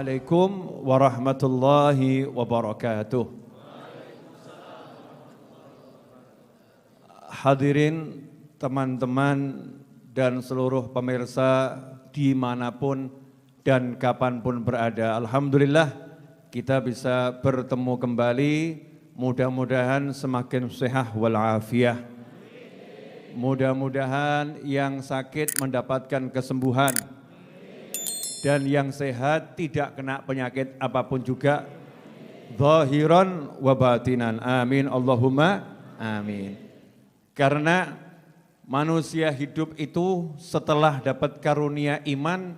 Assalamualaikum warahmatullahi wabarakatuh. Hadirin teman-teman dan seluruh pemirsa dimanapun dan kapanpun berada. Alhamdulillah kita bisa bertemu kembali, mudah-mudahan semakin sehat walafiat. Mudah-mudahan yang sakit mendapatkan kesembuhan. Dan yang sehat tidak kena penyakit apapun juga, zahiran wa batinan. Amin Allahumma amin. Karena manusia hidup itu setelah dapat karunia iman,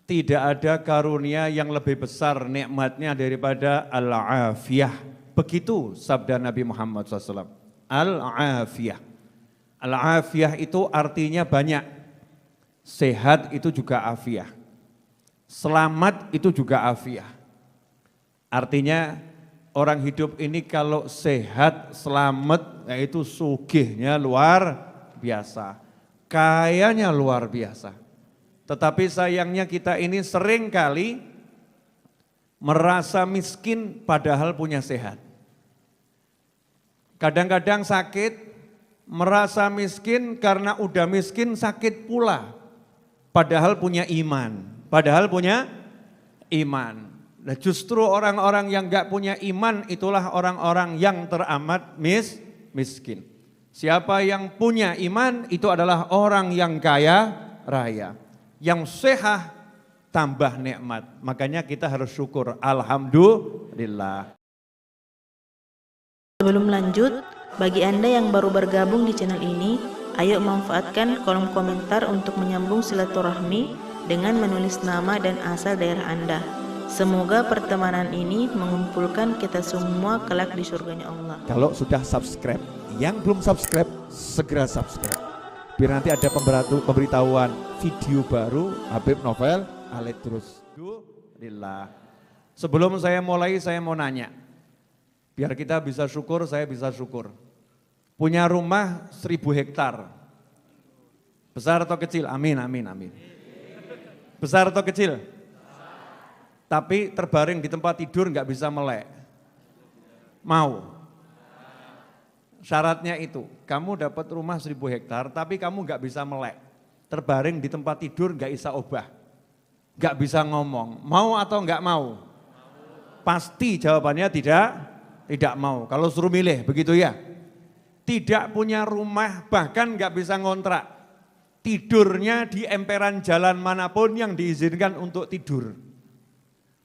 tidak ada karunia yang lebih besar nikmatnya daripada al-afiyah. Begitu sabda Nabi Muhammad SAW. Al-afiyah. Al-afiyah itu artinya banyak. Sehat itu juga afiyah. Selamat itu juga afiah. Artinya orang hidup ini kalau sehat, selamat, yaitu sugihnya luar biasa. Kayanya luar biasa. Tetapi sayangnya kita ini sering kali merasa miskin padahal punya sehat. Kadang-kadang sakit, merasa miskin karena udah miskin sakit pula. Padahal punya iman. Padahal punya iman. Nah, justru orang-orang yang enggak punya iman itulah orang-orang yang teramat miskin. Siapa yang punya iman itu adalah orang yang kaya raya. Yang sehat tambah nikmat. Makanya kita harus syukur. Alhamdulillah. Sebelum lanjut, bagi Anda yang baru bergabung di channel ini, ayo manfaatkan kolom komentar untuk menyambung silaturahmi dengan menulis nama dan asal daerah Anda. Semoga pertemanan ini mengumpulkan kita semua kelak di surganya Allah. Kalau sudah subscribe, yang belum subscribe, segera subscribe. Biar nanti ada pemberitahuan video baru Habib Novel Alaidrus. Alhamdulillah. Sebelum saya mulai, saya mau nanya. Biar kita bisa syukur, saya bisa syukur. Punya rumah 1000 hektar. Besar atau kecil? Amin, amin, amin. Besar atau kecil? Tapi terbaring di tempat tidur nggak bisa melek. Mau? Syaratnya itu, kamu dapat rumah 1000 hektar tapi kamu nggak bisa melek. Terbaring di tempat tidur nggak bisa obah. Nggak bisa ngomong. Mau atau nggak mau? Pasti jawabannya tidak mau. Kalau suruh milih, begitu ya? Tidak punya rumah, bahkan nggak bisa ngontrak. Tidurnya di emperan jalan manapun yang diizinkan untuk tidur.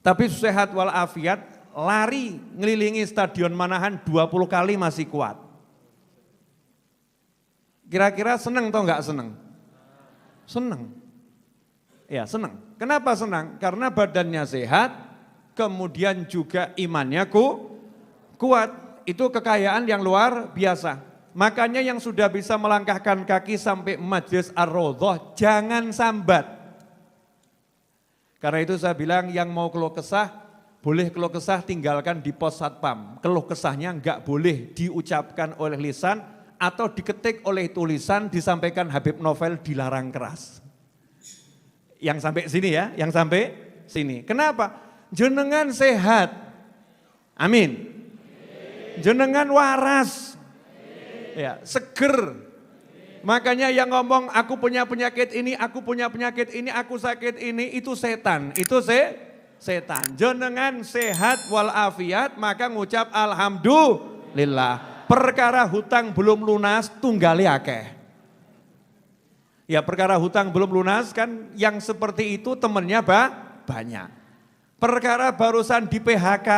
Tapi sehat walafiat, lari ngelilingi stadion Manahan 20 kali masih kuat. Kira-kira seneng atau enggak seneng? Seneng. Ya seneng. Kenapa senang? Karena badannya sehat, kemudian juga imannya kuat. Itu kekayaan yang luar biasa. Makanya yang sudah bisa melangkahkan kaki sampai Majlis Ar-Raudhah jangan sambat. Karena itu saya bilang yang mau keluh kesah, boleh keluh kesah tinggalkan di pos satpam. Keluh kesahnya enggak boleh diucapkan oleh lisan atau diketik oleh tulisan, disampaikan Habib Novel dilarang keras. Yang sampai sini ya, yang sampai sini. Kenapa? Jenengan sehat. Amin. Jenengan waras. Ya, seger. Makanya yang ngomong aku punya penyakit ini, aku punya penyakit ini, aku sakit ini, itu setan. Itu setan. Jenengan sehat walafiat, maka ngucap alhamdulillah. Perkara hutang belum lunas, tunggali akeh. Ya perkara hutang belum lunas kan yang seperti itu temennya banyak. Perkara barusan di PHK,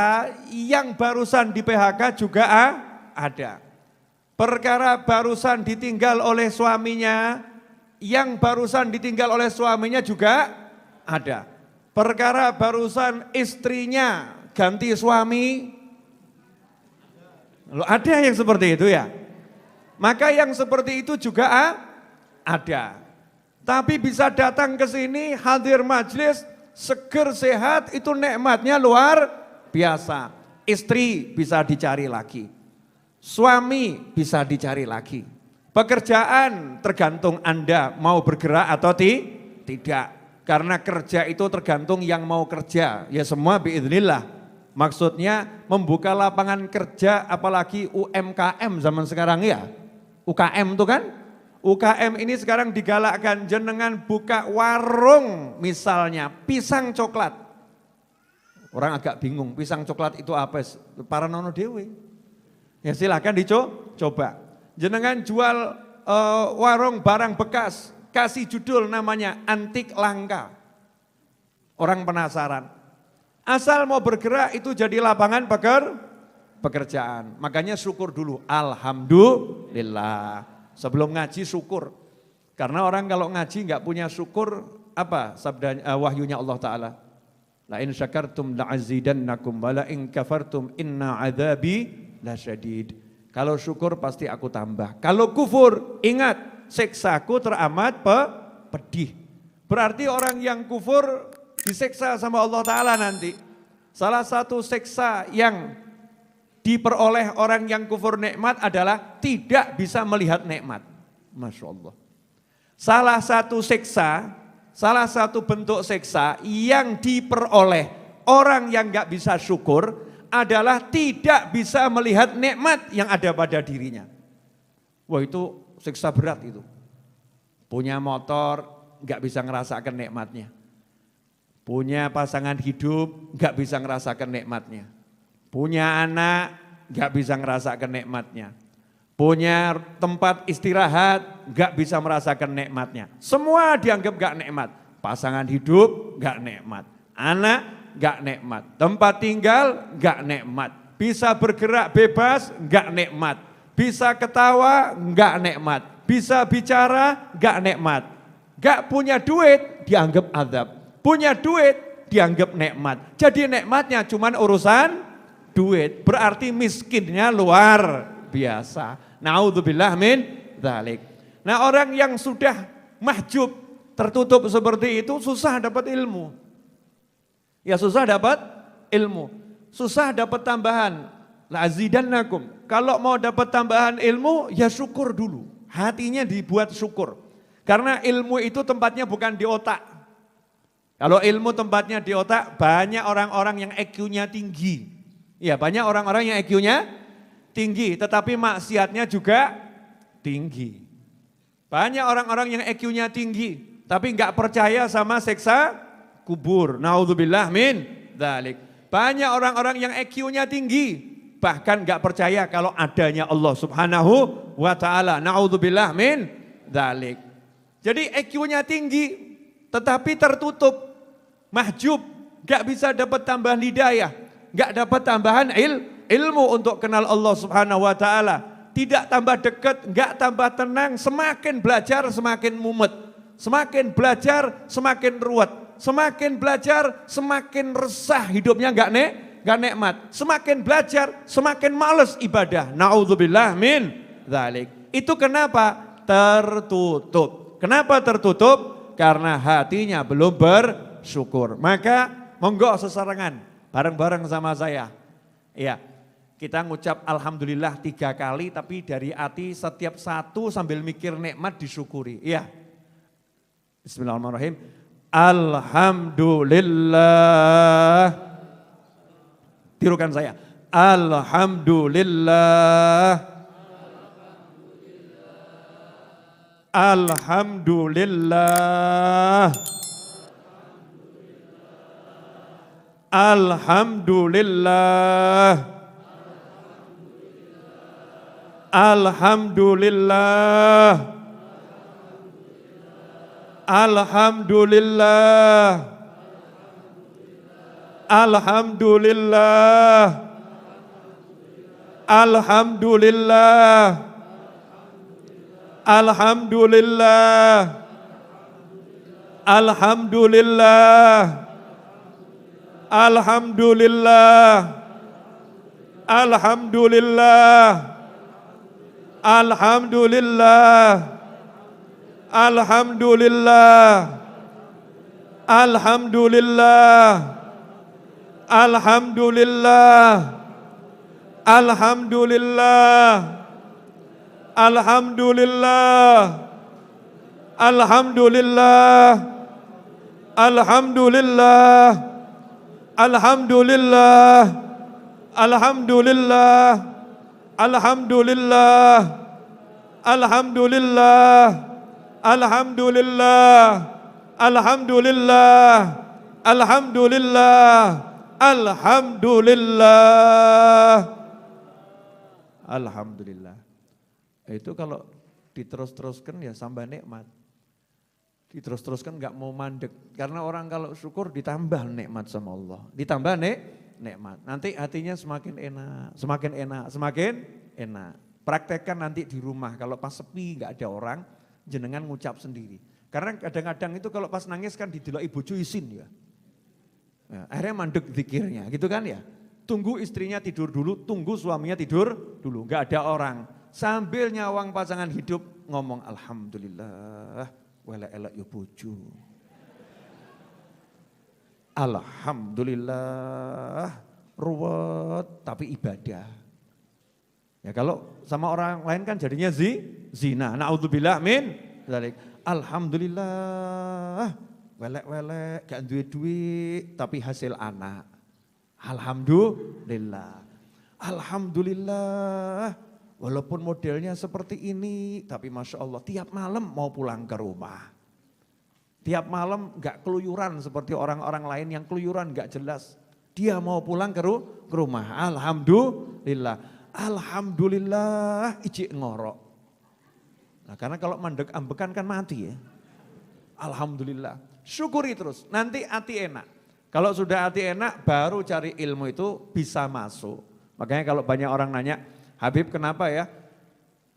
yang barusan di PHK juga ada. Perkara barusan ditinggal oleh suaminya, yang barusan ditinggal oleh suaminya juga ada. Perkara barusan istrinya ganti suami, loh, ada yang seperti itu ya. Maka yang seperti itu juga ada. Tapi bisa datang ke sini, hadir majelis, seger sehat, itu nikmatnya luar biasa. Istri bisa dicari lagi. Suami bisa dicari lagi. Pekerjaan tergantung Anda mau bergerak atau tidak. Karena kerja itu tergantung yang mau kerja. Ya semua biiznillah. Maksudnya membuka lapangan kerja apalagi UMKM zaman sekarang ya. UKM itu kan? UKM ini sekarang digalakkan jenengan buka warung misalnya pisang coklat. Orang agak bingung pisang coklat itu apa? Para nono dewe. Ya silahkan dicoba. Jenengan jual warung barang bekas, kasih judul namanya antik langka. Orang penasaran. Asal mau bergerak itu jadi lapangan pekerjaan. Makanya syukur dulu. Alhamdulillah. Sebelum ngaji syukur. Karena orang kalau ngaji nggak punya syukur, apa sabda wahyunya Allah Ta'ala? La in syakartum la'azidannakum wa la in kafartum inna adzabi lasyadid. Kalau syukur pasti aku tambah. Kalau kufur, ingat siksaku teramat pedih. Berarti orang yang kufur disiksa sama Allah Ta'ala nanti. Salah satu siksa yang diperoleh orang yang kufur nikmat adalah tidak bisa melihat nikmat. Masya Allah. Salah satu siksa, salah satu bentuk siksa yang diperoleh orang yang gak bisa syukur adalah tidak bisa melihat nikmat yang ada pada dirinya. Wah itu siksa berat itu. Punya motor gak bisa ngerasakan nikmatnya. Punya pasangan hidup gak bisa ngerasakan nikmatnya. Punya anak gak bisa ngerasakan nikmatnya. Punya tempat istirahat gak bisa merasakan nikmatnya. Semua dianggap gak nikmat. Pasangan hidup gak nikmat. Anak gak nikmat. Tempat tinggal gak nikmat. Bisa bergerak bebas gak nikmat. Bisa ketawa gak nikmat. Bisa bicara gak nikmat. Gak punya duit dianggap azab. Punya duit dianggap nikmat. Jadi nikmatnya cuman urusan duit. Berarti miskinnya luar biasa. Naudzubillah min dzalik. Nah orang yang sudah mahjub, tertutup seperti itu susah dapat ilmu. Ya susah dapat ilmu. Susah dapat tambahan. La'azidannakum. Kalau mau dapat tambahan ilmu ya syukur dulu. Hatinya dibuat syukur. Karena ilmu itu tempatnya bukan di otak. Kalau ilmu tempatnya di otak, banyak orang-orang yang EQ-nya tinggi. Ya banyak orang-orang yang EQ-nya tinggi, tetapi maksiatnya juga tinggi. Banyak orang-orang yang EQ-nya tinggi, tapi enggak percaya sama siksa kubur. Naudzubillah min dzalik. Banyak orang-orang yang EQ-nya tinggi, bahkan enggak percaya kalau adanya Allah Subhanahu wa taala. Naudzubillah min dzalik. Jadi EQ-nya tinggi tetapi tertutup, mahjub, enggak bisa dapat tambahan hidayah, enggak dapat tambahan ilmu untuk kenal Allah Subhanahu wa taala. Tidak tambah dekat, enggak tambah tenang, semakin belajar semakin mumet. Semakin belajar semakin ruwet. Semakin belajar semakin resah, hidupnya enggak nikmat. Semakin belajar semakin males ibadah. Naudzubillah min dzalik. Itu kenapa? Tertutup. Kenapa tertutup? Karena hatinya belum bersyukur. Maka monggo sesarengan bareng-bareng sama saya. Ya, kita ngucap alhamdulillah 3 kali tapi dari hati setiap satu sambil mikir nikmat disyukuri. Ya. Bismillahirrahmanirrahim. Alhamdulillah. Tirukan saya. Alhamdulillah. Alhamdulillah. Alhamdulillah. Alhamdulillah. Alhamdulillah. Alhamdulillah. Alhamdulillah. Alhamdulillah. Alhamdulillah. Alhamdulillah. Alhamdulillah. Alhamdulillah. Alhamdulillah. Alhamdulillah. Alhamdulillah. Alhamdulillah. Alhamdulillah. Alhamdulillah. Alhamdulillah, alhamdulillah, alhamdulillah, alhamdulillah, alhamdulillah, alhamdulillah, alhamdulillah, alhamdulillah, alhamdulillah, alhamdulillah. Itu kalau diterus-teruskan ya tambah nikmat. Diterus-teruskan nggak mau mandek. Karena orang kalau syukur ditambah nikmat sama Allah. Ditambah nikmat. Nanti hatinya semakin enak, semakin enak, semakin enak. Praktekkan nanti di rumah. Kalau pas sepi nggak ada orang, jenengan ngucap sendiri. Karena kadang-kadang itu kalau pas nangis kan didelok ibu isin ya. Akhirnya mandek zikirnya gitu kan ya. Tunggu istrinya tidur dulu, tunggu suaminya tidur dulu. Nggak ada orang. Sambil nyawang pasangan hidup ngomong alhamdulillah. Wala-elak ya bojo. Alhamdulillah, ruwet tapi ibadah. Ya kalau sama orang lain kan jadinya zina. Na'udzubillah min dzalik. Alhamdulillah, welek-welek gak duwe-duwe tapi hasil anak. Alhamdulillah. Alhamdulillah. Walaupun modelnya seperti ini, tapi Masya Allah tiap malam mau pulang ke rumah. Tiap malam gak keluyuran seperti orang-orang lain yang keluyuran gak jelas. Dia mau pulang ke rumah. Alhamdulillah. Alhamdulillah ijik ngorok. Nah karena kalau mandek ambekan kan mati ya. Alhamdulillah. Syukuri terus, nanti hati enak. Kalau sudah hati enak baru cari ilmu itu bisa masuk. Makanya kalau banyak orang nanya, Habib kenapa ya?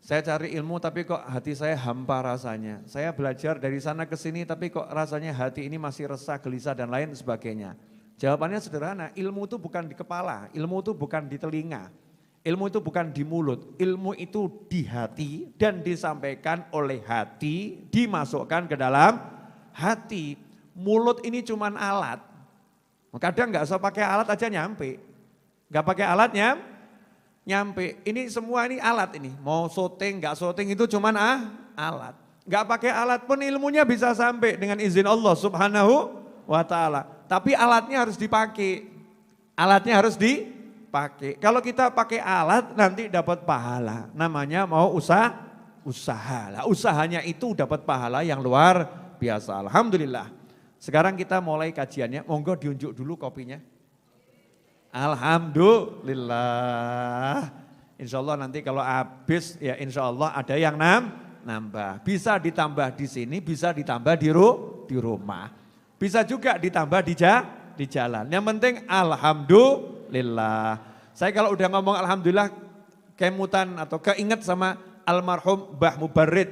Saya cari ilmu tapi kok hati saya hampa rasanya. Saya belajar dari sana ke sini tapi kok rasanya hati ini masih resah, gelisah dan lain sebagainya. Jawabannya sederhana, ilmu itu bukan di kepala, ilmu itu bukan di telinga. Ilmu itu bukan di mulut, ilmu itu di hati dan disampaikan oleh hati, dimasukkan ke dalam hati. Mulut ini cuman alat. Kadang nggak usah pakai alat aja nyampe. Nggak pakai alatnya nyampe. Ini semua ini alat ini. Mau syuting, nggak syuting itu cuman alat. Nggak pakai alat pun ilmunya bisa sampai dengan izin Allah Subhanahu wa ta'ala. Tapi alatnya harus dipakai. Alatnya harus dipakai. Kalau kita pakai alat nanti dapat pahala. Namanya mau usaha. Lah, usahanya itu dapat pahala yang luar biasa. Alhamdulillah. Sekarang kita mulai kajiannya. Monggo diunjuk dulu kopinya. Alhamdulillah. Insya Allah nanti kalau habis ya insya Allah ada yang nambah. Bisa ditambah di sini, bisa ditambah di rumah. Bisa juga ditambah di jalan. Yang penting alhamdulillah. Saya kalau udah ngomong alhamdulillah kemutan atau keinget sama almarhum Mbah Mubarrid.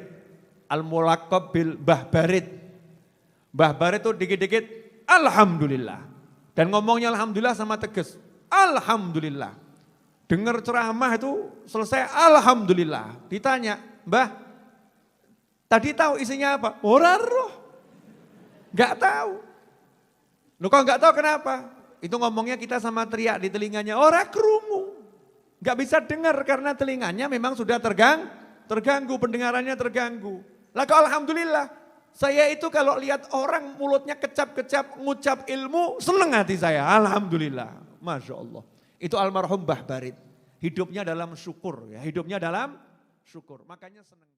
Al-Mulaqab bil Mbah Barid. Mbah Barid itu dikit-dikit alhamdulillah. Dan ngomongnya alhamdulillah sama tegas. Alhamdulillah. Dengar ceramah itu selesai alhamdulillah. Ditanya, Mbah, tadi tahu isinya apa? Ora roh. Enggak tahu. Lu kok enggak tahu kenapa? Itu ngomongnya kita sama teriak di telinganya, ora krungu. Enggak bisa dengar karena telinganya memang sudah terganggu, pendengarannya terganggu. Lah kok alhamdulillah. Saya itu kalau lihat orang mulutnya kecap-kecap ngucap ilmu, seneng hati saya. Alhamdulillah. Masya Allah. Itu almarhum Mbah Barid. Hidupnya dalam syukur ya. Hidupnya dalam syukur. Makanya senang.